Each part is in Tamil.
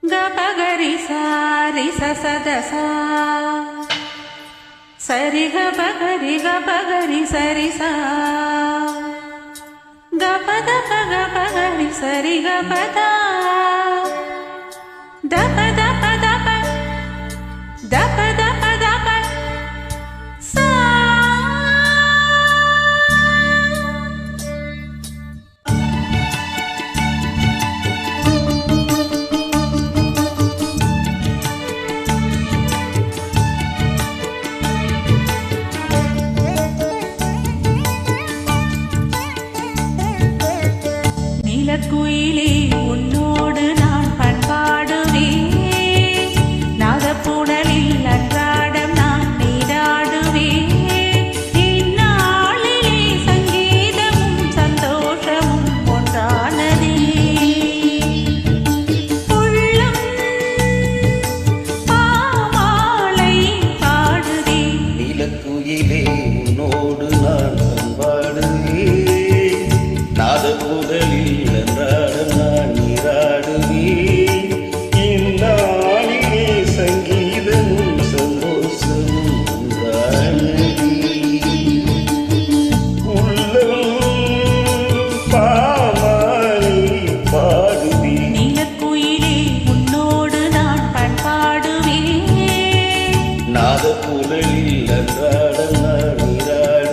గపగరి సారి ససదసా సరి గపగరి సరి సా గపద గపగరి సరి గపద దప దప దప దప దప దప సా குயிலே உன்னோடு நான் பண்பாடுவேன் நாதப்புடலில் அன்றாடம் நான் நீராடுவேன் இந்நாளிலே சங்கீதமும் சந்தோஷமும் ஒன்றானதே உள்ளம் பாமாலை பாடுதே நீலக்குயிலே உன்னோடு நான் பண்பாடுவேன் நாதப்புடலில் நாதப்புடலில் அன்றாடம் நான் நீராடுவேன்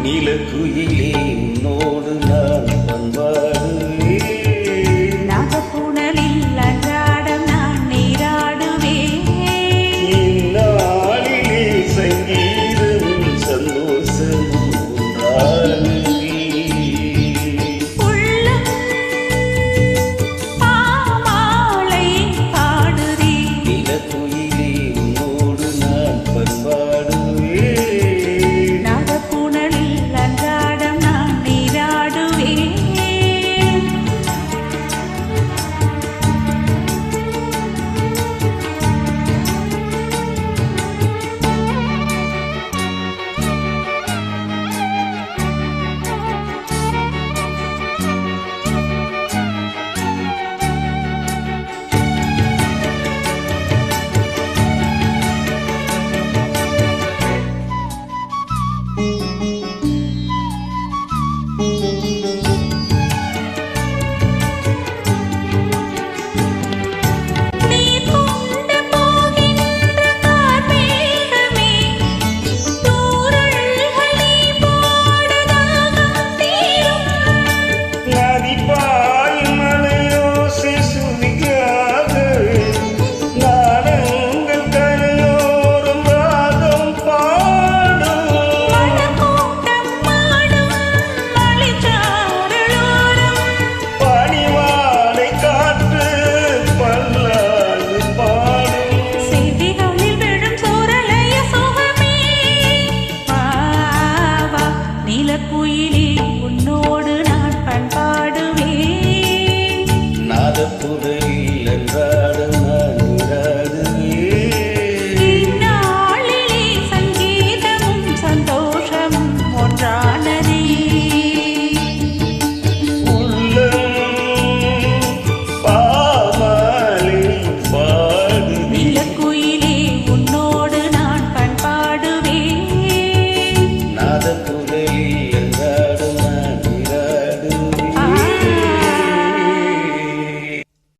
நீலக்குயிலே உன்னோடு நான் பண்பாடுவேன் நாதப்புடலில் அன்றாடம் நான் நீராடுவேன் இந்நாளிலே சங்கீதமும் சந்தோஷமும் ஒன்றானதே உள்ளம் பாமாலை பாடுதே நீலக்குயிலே உன்னோடு நான் பண்பாடுவேன் அன்றாடம் நான் நீராடுவேன் நாதப்புடலில்